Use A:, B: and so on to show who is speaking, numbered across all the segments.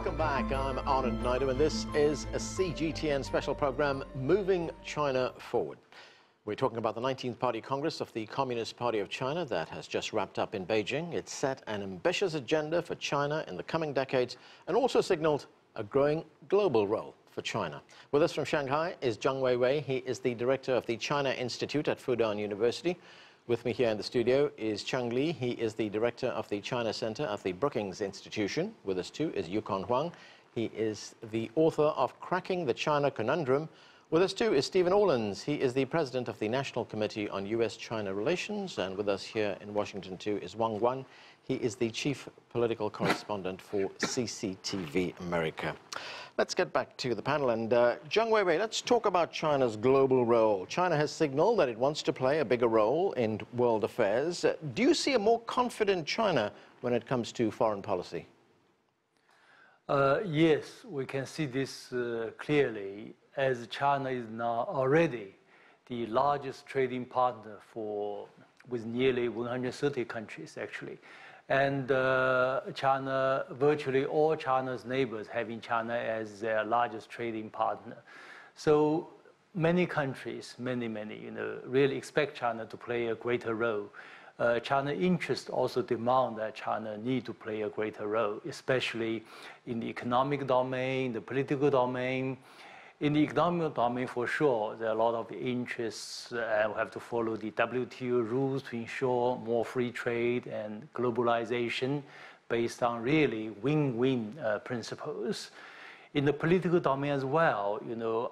A: Welcome back. I'm Anand Naidu, and this is a CGTN special program, Moving China Forward. We're talking about the 19th Party Congress of the Communist Party of China that has just wrapped up in Beijing. It set an ambitious agenda for China in the coming decades and also signaled a growing global role for China. With us from Shanghai is Zhang Weiwei. He is the director of the China Institute at Fudan University. With me here in the studio is Cheng Li. He is the director of the China Center of the Brookings Institution. With us too is Yukon Huang. He is the author of Cracking the China Conundrum. With us too is Stephen Orlins. He is the president of the National Committee on U.S.-China Relations. And with us here in Washington too is Wang Guan. He is the chief political correspondent for CCTV America. Let's get back to the panel. And Zhang Weiwei, let's talk about China's global role. China has signaled that it wants to play a bigger role in world affairs. Do you see a more confident China when it comes to foreign policy?
B: Yes, we can see this clearly, as China is now already the largest trading partner with nearly 130 countries, actually. And China, virtually all China's neighbors having China as their largest trading partner. So many countries, many, really expect China to play a greater role. China interests also demand that China need to play a greater role, especially in the economic domain, the political domain. In the economic domain, for sure, there are a lot of interests. We have to follow the WTO rules to ensure more free trade and globalization based on really win-win principles. In the political domain as well,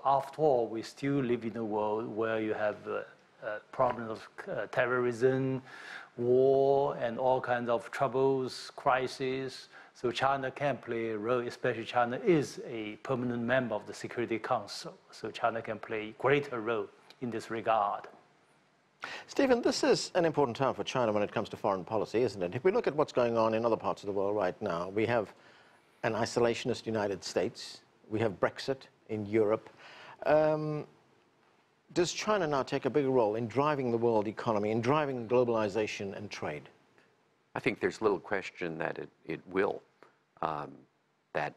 B: after all, we still live in a world where you have problems of terrorism, war, and all kinds of troubles, crises. So China can play a role, especially China is a permanent member of the Security Council. So China can play a greater role in this regard.
A: Stephen, this is an important time for China when it comes to foreign policy, isn't it? If we look at what's going on in other parts of the world right now, we have an isolationist United States, we have Brexit in Europe. Does China now take a bigger role in driving the world economy, in driving globalization and trade?
C: I think there's little question that it will. That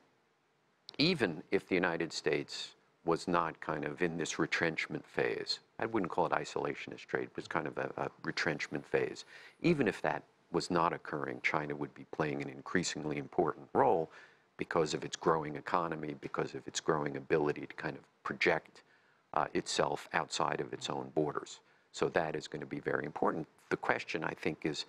C: even if the United States was not kind of in this retrenchment phase, I wouldn't call it isolationist trade, it was kind of a retrenchment phase. Even if that was not occurring, China would be playing an increasingly important role because of its growing economy, because of its growing ability to kind of project itself outside of its own borders. So that is going to be very important. The question, I think, is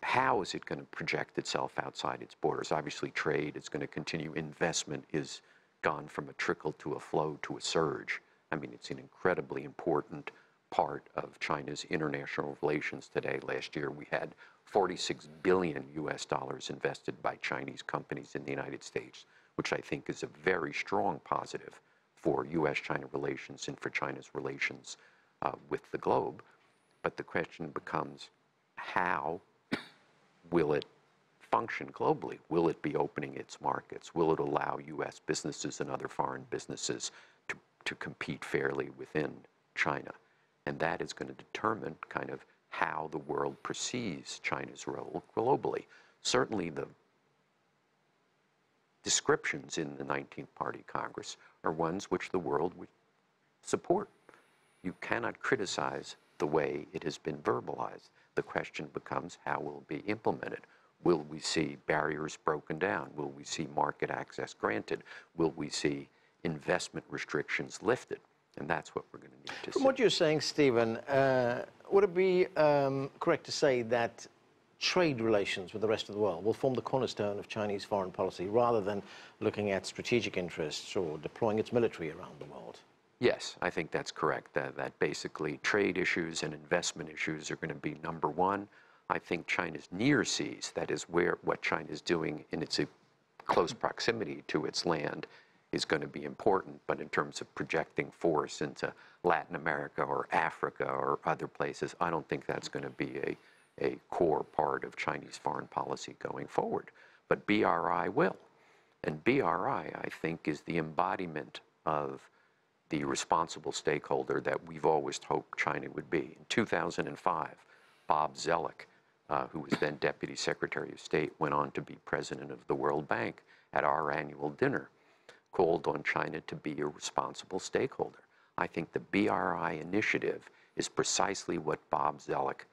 C: how is it going to project itself outside its borders? Obviously, trade is going to continue. Investment is gone from a trickle to a flow to a surge. I mean, it's an incredibly important part of China's international relations today. Last year, we had $46 billion invested by Chinese companies in the United States, which I think is a very strong positive for U.S.-China relations and for China's relations with the globe. But the question becomes, how will it function globally? Will it be opening its markets? Will it allow U.S. businesses and other foreign businesses to compete fairly within China? And that is going to determine kind of how the world perceives China's role globally. Certainly the descriptions in the 19th Party Congress are ones which the world would support. You cannot criticize the way it has been verbalized. The question becomes, how will it be implemented? Will we see barriers broken down? Will we see market access granted? Will we see investment restrictions lifted? And that's what we're going to need to see.
A: From what you're saying, Stephen, would it be correct to say that trade relations with the rest of the world will form the cornerstone of Chinese foreign policy rather than looking at strategic interests or deploying its military around the world?
C: Yes, I think that's correct, that basically trade issues and investment issues are going to be number one. I think China's near seas, that is what China is doing in its close proximity to its land, is going to be important. But in terms of projecting force into Latin America or Africa or other places, I don't think that's going to be a core part of Chinese foreign policy going forward. But BRI will. And BRI, I think, is the embodiment of the responsible stakeholder that we've always hoped China would be. In 2005, Bob Zoellick, who was then Deputy Secretary of State, went on to be president of the World Bank at our annual dinner, called on China to be a responsible stakeholder. I think the BRI initiative is precisely what Bob Zoellick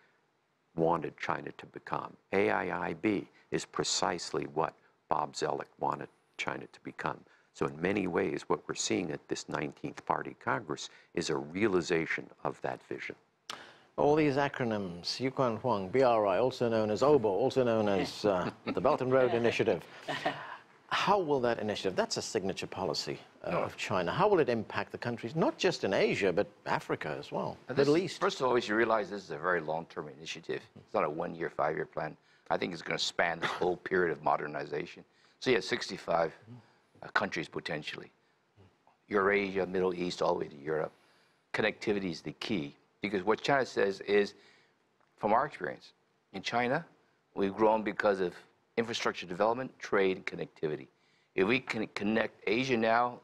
C: wanted China to become. AIIB is precisely what Bob Zoellick wanted China to become. So in many ways, what we're seeing at this 19th Party Congress is a realization of that vision.
A: All these acronyms, Yukon Huang, BRI, also known as OBO, also known as the Belt and Road Initiative. How will that initiative, that's a signature policy of China, how will it impact the countries, not just in Asia, but Africa as well, Middle East?
D: First of all, we should realize this is a very long-term initiative. It's not a 1-year, 5-year plan. I think it's going to span the whole period of modernization. So you have 65 countries potentially. Eurasia, Middle East, all the way to Europe. Connectivity is the key, because what China says is, from our experience, in China, we've grown because of infrastructure development, trade, and connectivity. If we can connect Asia now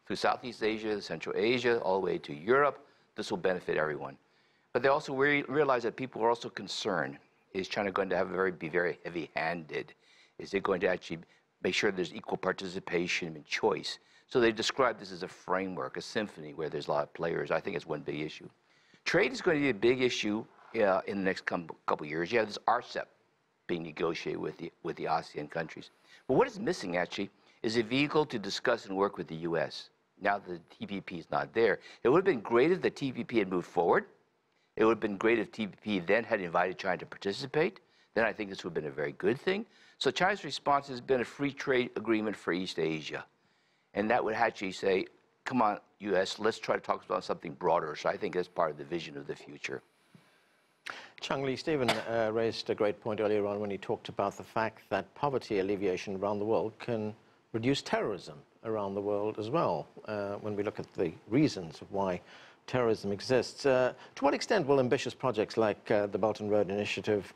D: through Southeast Asia, Central Asia, all the way to Europe, this will benefit everyone. But they also realize that people are also concerned. Is China going to be very heavy-handed? Is it going to actually make sure there's equal participation and choice? So they describe this as a framework, a symphony where there's a lot of players. I think it's one big issue. Trade is going to be a big issue in the next couple of years. You have this RCEP being negotiated with the ASEAN countries. But what is missing, actually, is a vehicle to discuss and work with the U.S. Now that the TPP is not there. It would have been great if the TPP had moved forward. It would have been great if TPP then had invited China to participate. Then I think this would have been a very good thing. So China's response has been a free trade agreement for East Asia. And that would actually say, come on, U.S., let's try to talk about something broader. So I think that's part of the vision of the future.
A: Cheng Li, Stephen raised a great point earlier on when he talked about the fact that poverty alleviation around the world can reduce terrorism around the world as well, when we look at the reasons of why terrorism exists. To what extent will ambitious projects like the Belt and Road Initiative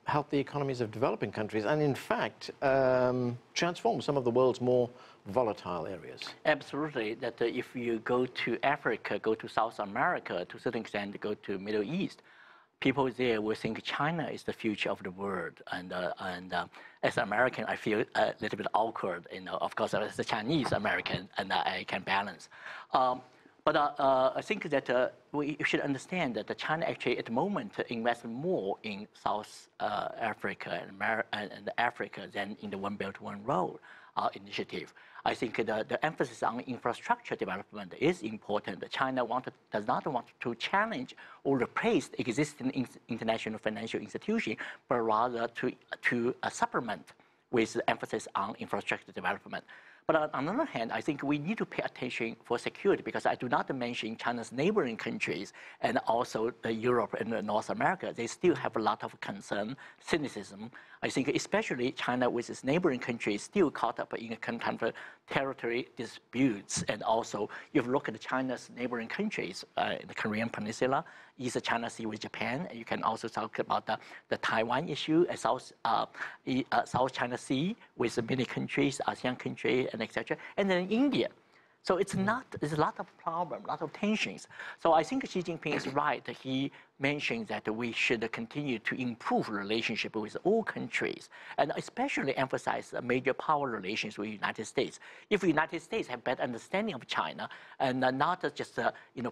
A: help the economies of developing countries and, in fact, transform some of the world's more volatile areas?
E: Absolutely. That if you go to Africa, go to South America, to a certain extent, go to Middle East, people there will think China is the future of the world. And as an American, I feel a little bit awkward. Of course, as a Chinese American, and I can balance. But I think that we should understand that China actually at the moment invests more in South Africa and Africa than in the One Belt, One Road initiative. I think the emphasis on infrastructure development is important. China does not want to challenge or replace the existing international financial institution, but rather to supplement with emphasis on infrastructure development. But on the other hand, I think we need to pay attention for security, because I do not mention China's neighboring countries and also Europe and North America. They still have a lot of concern, cynicism. I think especially China with its neighboring countries still caught up in kind of territory disputes. And also, if you look at China's neighboring countries, the Korean Peninsula, East China Sea with Japan, you can also talk about the Taiwan issue, South China Sea with many countries, ASEAN countries, and etc. And then India. So there's a lot of problems, a lot of tensions. So I think Xi Jinping is right. He mentioned that we should continue to improve relationship with all countries, and especially emphasize major power relations with the United States. If the United States have better understanding of China and not just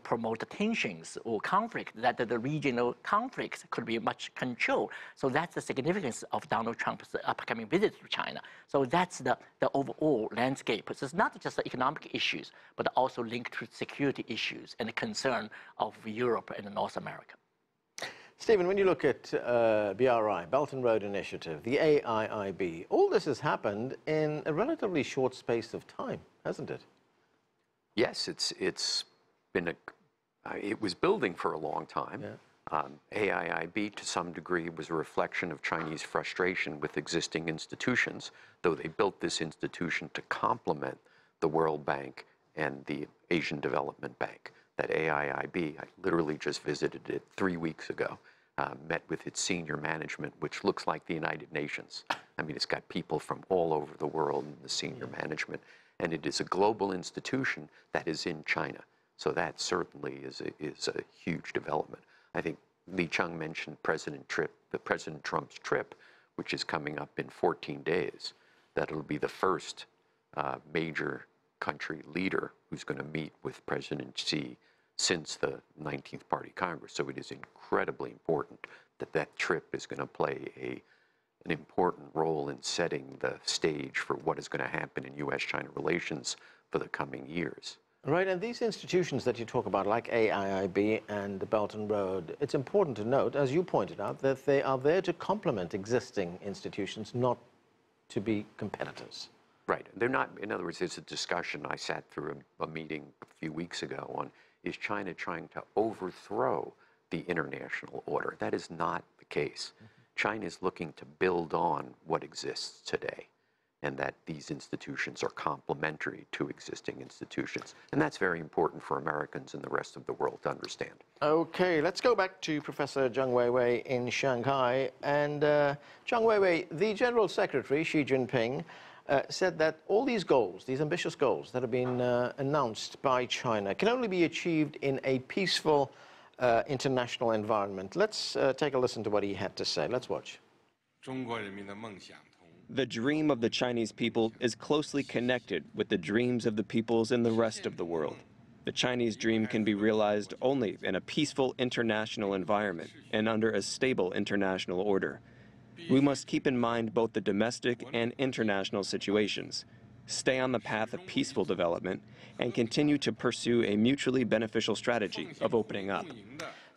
E: promote tensions or conflict, that the regional conflicts could be much controlled. So that's the significance of Donald Trump's upcoming visit to China. So that's the overall landscape. So it's not just the economic issues, but also linked to security issues and the concern of Europe and North America.
A: Stephen, when you look at BRI, Belt and Road Initiative, the AIIB, all this has happened in a relatively short space of time, hasn't it?
C: Yes, it's been it was building for a long time. Yeah. AIIB, to some degree, was a reflection of Chinese frustration with existing institutions, though they built this institution to complement the World Bank and the Asian Development Bank. That AIIB, I literally just visited it 3 weeks ago, met with its senior management, which looks like the United Nations. I mean, it's got people from all over the world in the senior management, and it is a global institution that is in China. So that certainly is a huge development. I think Li Cheng mentioned President Trump's trip, which is coming up in 14 days. that it'll be the first major country leader who's going to meet with President Xi since the 19th Party Congress. So it is incredibly important that that trip is going to play an important role in setting the stage for what is going to happen in U.S.-China relations for the coming years.
A: Right, and these institutions that you talk about, like AIIB and the Belt and Road, it's important to note, as you pointed out, that they are there to complement existing institutions, not to be competitors.
C: Right. They're not, in other words, there's a discussion, I sat through a meeting a few weeks ago on, is China trying to overthrow the international order? That is not the case. China is looking to build on what exists today, and that these institutions are complementary to existing institutions. And that's very important for Americans and the rest of the world to understand.
A: Okay, let's go back to Professor Zhang Weiwei in Shanghai. And Zhang Weiwei, the General Secretary, Xi Jinping, said that all these goals, these ambitious goals that have been announced by China, can only be achieved in a peaceful international environment. Let's take a listen to what he had to say. Let's watch.
F: The dream of the Chinese people is closely connected with the dreams of the peoples in the rest of the world. The Chinese dream can be realized only in a peaceful international environment and under a stable international order. We must keep in mind both the domestic and international situations, stay on the path of peaceful development, and continue to pursue a mutually beneficial strategy of opening up.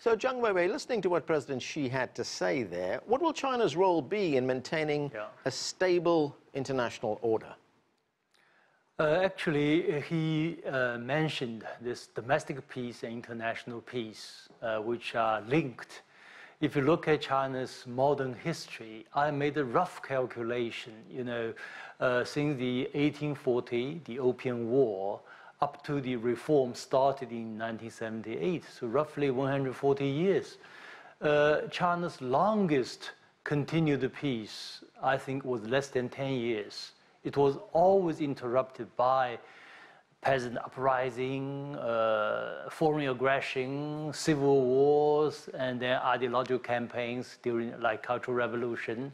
A: So, Zhang Weiwei, listening to what President Xi had to say there, what will China's role be in maintaining a stable international order?
B: Actually, he mentioned this domestic peace and international peace, which are linked. If you look at China's modern history, I made a rough calculation, since the 1840, the Opium War, up to the reform started in 1978, so roughly 140 years. China's longest continued peace, I think, was less than 10 years. It was always interrupted by peasant uprising, foreign aggression, civil wars, and then ideological campaigns during like Cultural Revolution.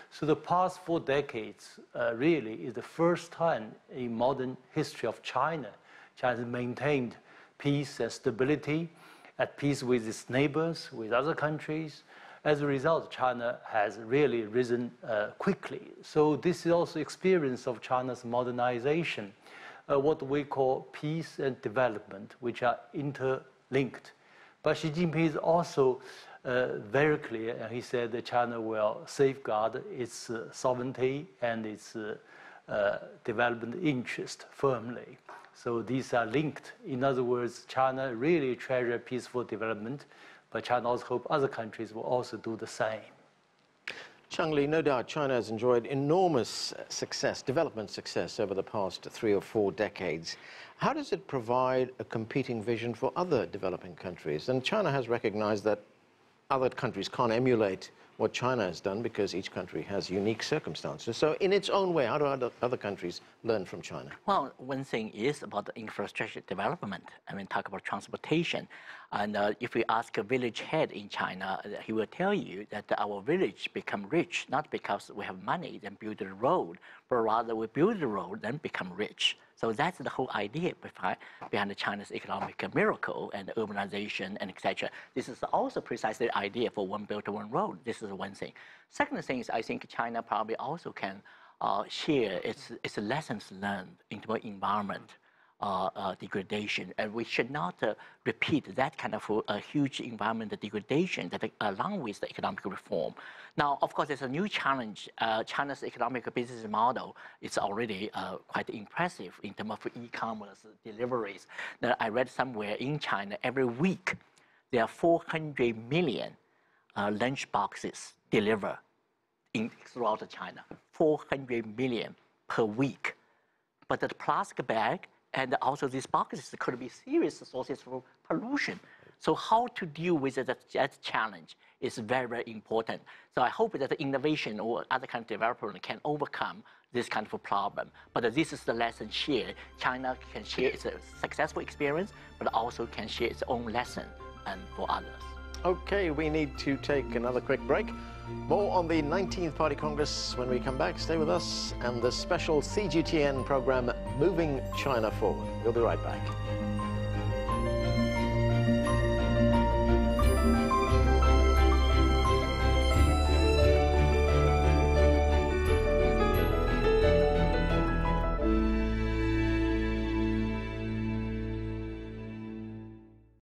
B: So the past 4 decades really is the first time in modern history of China has maintained peace and stability, at peace with its neighbors, with other countries. As a result, China has really risen quickly. So this is also experience of China's modernization. What we call peace and development, which are interlinked. But Xi Jinping is also very clear, and he said that China will safeguard its sovereignty and its development interest firmly. So these are linked. In other words, China really treasures peaceful development, but China also hopes other countries will also do the same.
A: Cheng Li, no doubt China has enjoyed enormous success, development success over the past 3 or 4 decades. How does it provide a competing vision for other developing countries? And China has recognized that other countries can't emulate what China has done because each country has unique circumstances. So in its own way, how do other countries learn from China?
E: Well, one thing is about the infrastructure development. I mean, talk about transportation. And if we ask a village head in China, he will tell you that our village become rich, not because we have money, then build a road, but rather we build the road, then become rich. So that's the whole idea behind China's economic miracle and urbanization and etc. This is also precisely the idea for One Belt, One Road. This is one thing. Second thing is I think China probably also can share its lessons learned into environment degradation, and we should not repeat that kind of huge environmental degradation that along with the economic reform. Now, of course, there's a new challenge. China's economic business model is already quite impressive in terms of e-commerce deliveries. Now, I read somewhere in China every week there are 400 million lunch boxes delivered throughout China. 400 million per week. But the plastic bag and also these boxes could be serious sources of pollution. So how to deal with that challenge is very, very important. So I hope that the innovation or other kind of development can overcome this kind of a problem. But this is the lesson shared. China can share its successful experience, but also can share its own lesson and for others.
A: Okay, we need to take another quick break. More on the 19th Party Congress when we come back. Stay with us and the special CGTN program, Moving China Forward. We'll be right back.